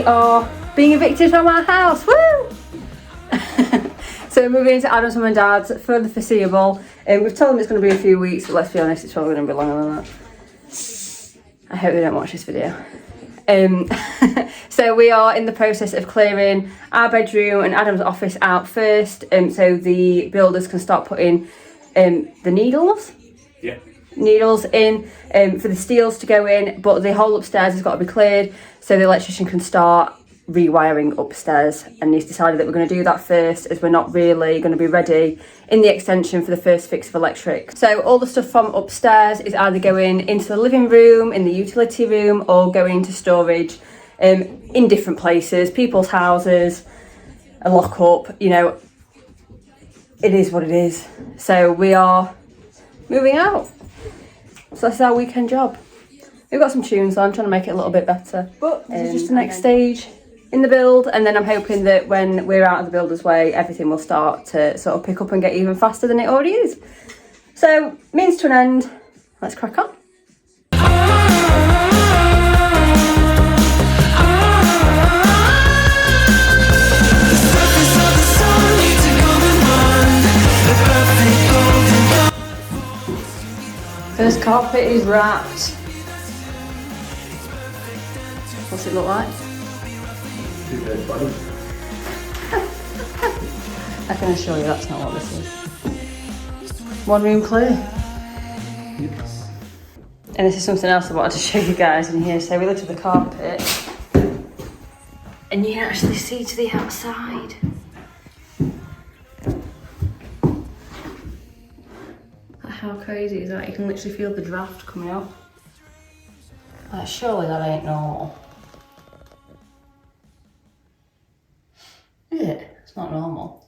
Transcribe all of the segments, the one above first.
are being evicted from our house. Woo! So we're moving into Adam's mum and dad's for the foreseeable. We've told them it's going to be a few weeks, but let's be honest, it's probably going to be longer than that. I hope they don't watch this video. So we are in the process of clearing our bedroom and Adam's office out first, so the builders can start putting the needles in for the steels to go in, but the whole upstairs has got to be cleared so the electrician can start rewiring upstairs, and he's decided that we're going to do that first, as we're not really going to be ready in the extension for the first fix of electric. So all the stuff from upstairs is either going into the living room, in the utility room, or going into storage in different places, people's houses, a lock up, you know, it is what it is. So we are moving out. So that's our weekend job. We've got some tunes on, trying to make it a little bit better, but this is just the next stage in the build, and then I'm hoping that when we're out of the builder's way, everything will start to sort of pick up and get even faster than it already is. So, means to an end, let's crack on. First carpet is wrapped. What's it look like? I can assure you that's not what this is. One room clear. Yep. And this is something else I wanted to show you guys in here. So we looked at the carpet and you can actually see to the outside. How crazy is that? You can literally feel the draft coming out. Like, surely that ain't normal. Is it? It's not normal.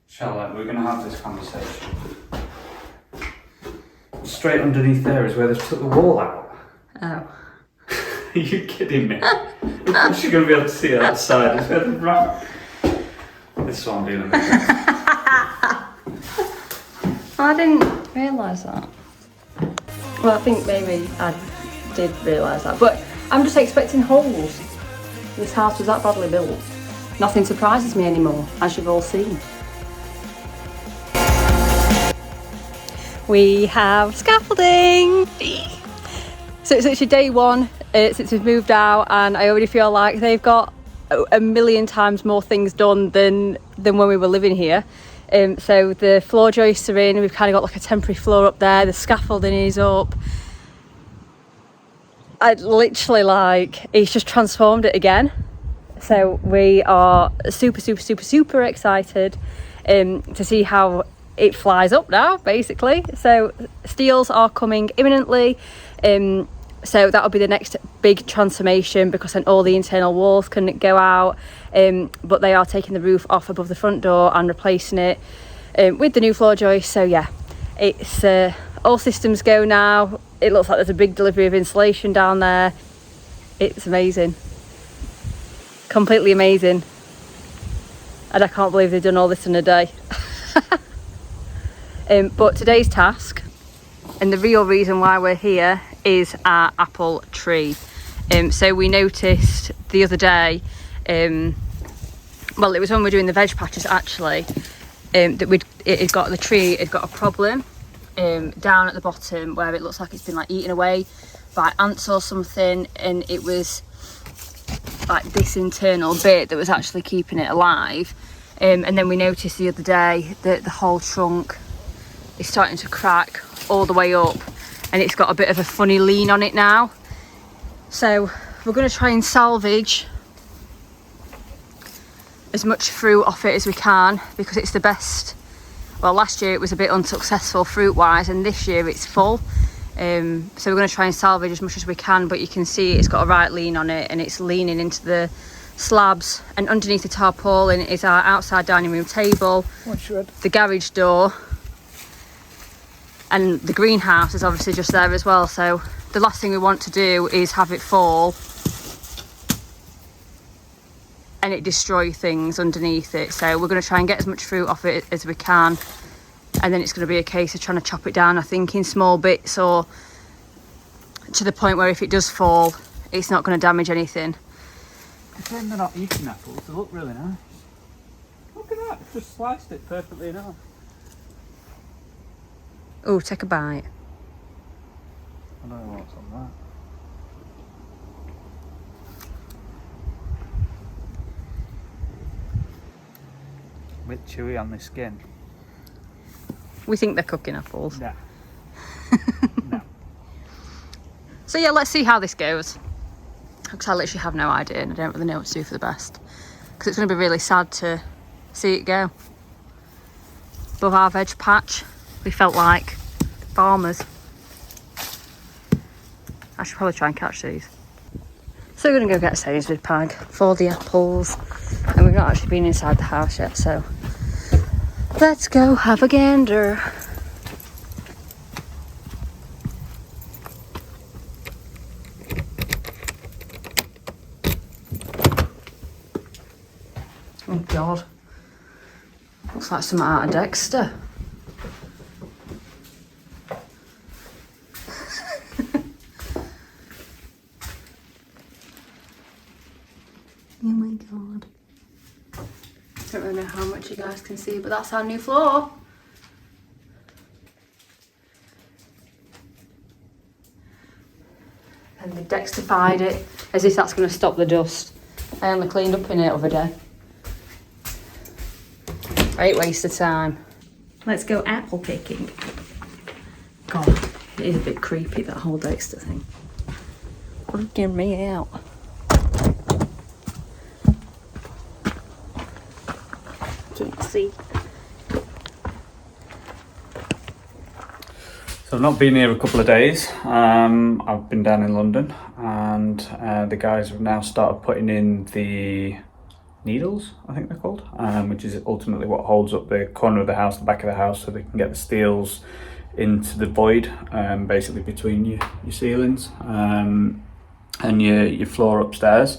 Charlotte, we're going to have this conversation. Straight underneath there is where they've took the wall out. Oh. Are you kidding me? Of course you're going to be able to see it outside. It's where the wrap. This is what I'm dealing with. I didn't realise that. Well, I think maybe I did realise that. But I'm just expecting holes. This house was that badly built. Nothing surprises me anymore, as you've all seen. We have scaffolding! So it's actually day one since we've moved out, and I already feel like they've got a million times more things done than when we were living here. So the floor joists are in, we've kind of got like a temporary floor up there, the scaffolding is up. I'd literally he's just transformed it again. So we are super excited to see how it flies up now, basically. So steels are coming imminently. So that'll be the next big transformation, because then all the internal walls can go out. But they are taking the roof off above the front door and replacing it with the new floor joist. So yeah, it's all systems go now. It looks like there's a big delivery of insulation down there. It's amazing. Completely amazing. And I can't believe they've done all this in a day. But today's task, and the real reason why we're here, is our apple tree. So we noticed the other day, well, it was when we were doing the veg patches actually, that the tree had got a problem down at the bottom, where it looks like it's been like eaten away by ants or something, and it was like this internal bit that was actually keeping it alive. And then we noticed the other day that the whole trunk is starting to crack all the way up, and it's got a bit of a funny lean on it now. So we're going to try and salvage as much fruit off it as we can, because it's the best. Well, last year it was a bit unsuccessful fruit wise, and this year it's full. So we're going to try and salvage as much as we can, but you can see it's got a right lean on it, and it's leaning into the slabs. And underneath the tarpaulin is our outside dining room table, the garage door, and the greenhouse is obviously just there as well. So the last thing we want to do is have it fall and it destroy things underneath it. So we're going to try and get as much fruit off it as we can, and then it's going to be a case of trying to chop it down, I think, in small bits, or to the point where if it does fall, it's not going to damage anything. It's when they're not eating apples, they look really nice. Look at that, it's just sliced it perfectly enough. Oh, take a bite. I don't know what's on that. A bit chewy on the skin. We think they're cooking apples. No. No. So yeah, let's see how this goes. Because I literally have no idea and I don't really know what to do for the best. Because it's going to be really sad to see it go. Above our veg patch, we felt like farmers. I should probably try and catch these. So we're going to go get a Sainsbury's bag for the apples. And we've not actually been inside the house yet, so let's go have a gander. Oh God, looks like something out of Dexter. Oh my God. Don't really know how much you guys can see, but that's our new floor. And they Dexterified it as if that's going to stop the dust. I only cleaned up in it the other day. Great waste of time. Let's go apple picking. God, it is a bit creepy, that whole Dexter thing. Freaking me out. Can't see. So I've not been here a couple of days. I've been down in London, and the guys have now started putting in the needles, I think they're called, which is ultimately what holds up the corner of the house, the back of the house, so they can get the steels into the void, basically between your ceilings and your floor upstairs.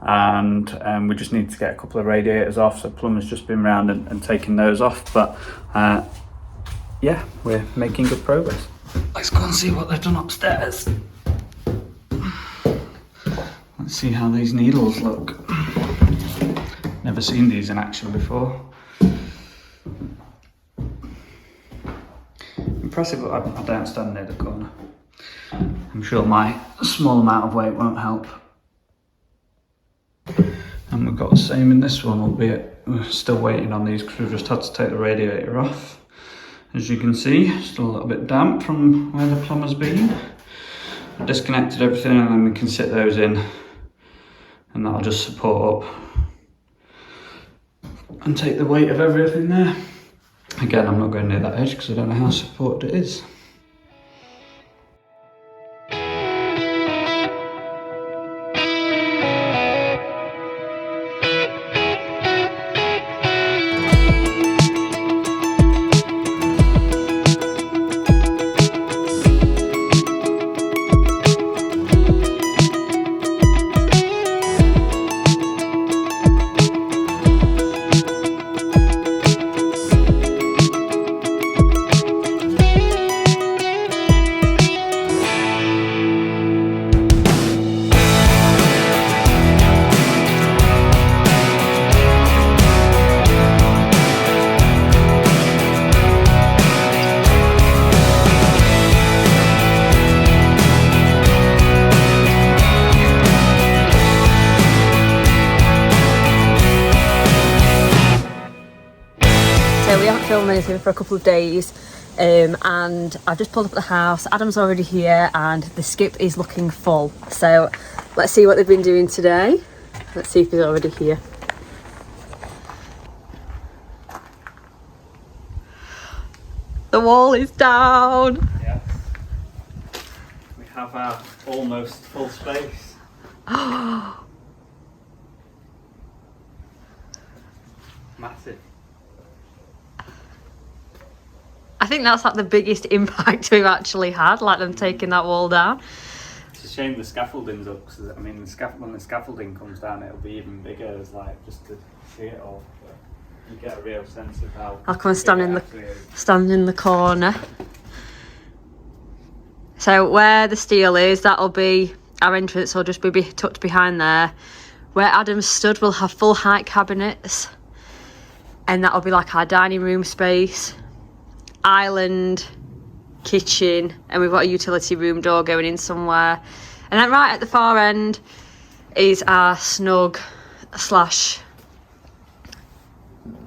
And we just need to get a couple of radiators off, so plumber's just been round and taking those off, but yeah, we're making good progress. Let's go and see what they've done upstairs. Let's see how these needles look. Never seen these in action before. Impressive, but I don't stand near the corner. I'm sure my small amount of weight won't help. And we've got the same in this one, albeit we're still waiting on these because we've just had to take the radiator off. As you can see, still a little bit damp from where the plumber's been. I've disconnected everything and then we can sit those in, and that'll just support up and take the weight of everything there. Again, I'm not going near that edge because I don't know how supported it is. We haven't filmed anything for a couple of days, and I've just pulled up at the house. Adam's already here and the skip is looking full, so let's see what they've been doing today. Let's see if he's already here. The wall is down. Yes. We have our almost full space. Massive. I think that's like the biggest impact we've actually had, like them taking that wall down. It's a shame the scaffolding's up, because I mean, when the scaffolding comes down, it'll be even bigger. It's like just to see it all. But you get a real sense of how. I'll come and stand in the corner. So where the steel is, that'll be our entrance. Will just be tucked behind there. Where Adam stood will have full height cabinets, and that'll be like our dining room space, island, kitchen, and we've got a utility room door going in somewhere. And then right at the far end is our snug slash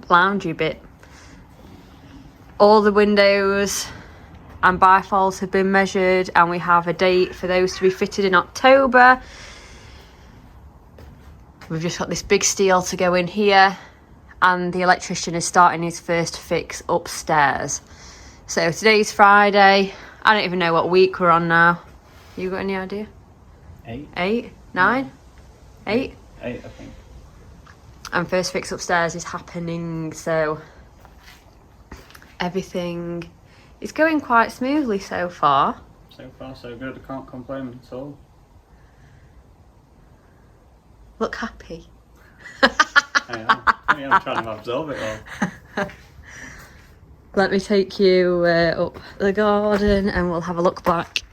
loungy bit. All the windows and bifolds have been measured, and we have a date for those to be fitted in October. We've just got this big steel to go in here, and the electrician is starting his first fix upstairs. So today's Friday. I don't even know what week we're on now. You got any idea? 8. 8? 9? 8? 8, I think. And first fix upstairs is happening, so everything is going quite smoothly so far. So far so good, I can't complain at all. Look happy. I'm trying to absorb it all. Let me take you up the garden and we'll have a look back.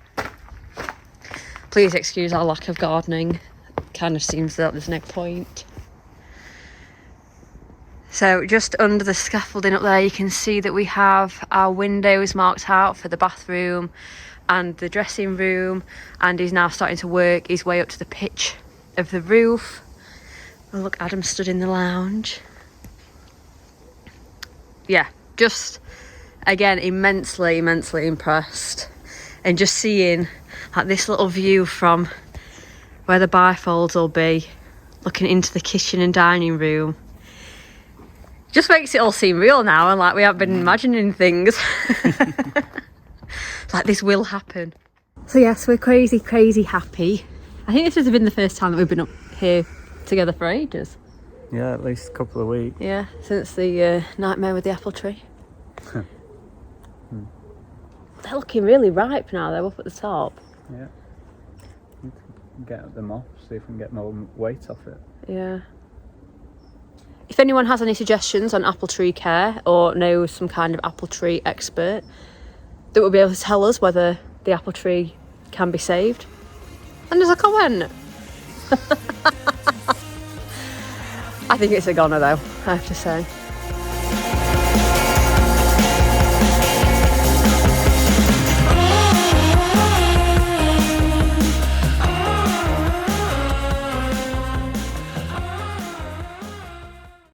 Please excuse our lack of gardening. Kind of seems that there's no point. So just under the scaffolding up there, you can see that we have our windows marked out for the bathroom and the dressing room, and he's now starting to work his way up to the pitch of the roof. Oh, look, Adam stood in the lounge. Yeah, just again immensely impressed, and just seeing like this little view from where the bifolds will be, looking into the kitchen and dining room, just makes it all seem real now, and like we haven't been imagining things. Like this will happen. So yes, we're crazy happy. I think this has been the first time that we've been up here together for ages. Yeah, at least a couple of weeks. Yeah, since the nightmare with the apple tree. They're looking really ripe now, though, up at the top. Yeah. Need to get them off, see if we can get more weight off it. Yeah. If anyone has any suggestions on apple tree care, or knows some kind of apple tree expert that will be able to tell us whether the apple tree can be saved, and there's a comment. I think it's a goner though, I have to say.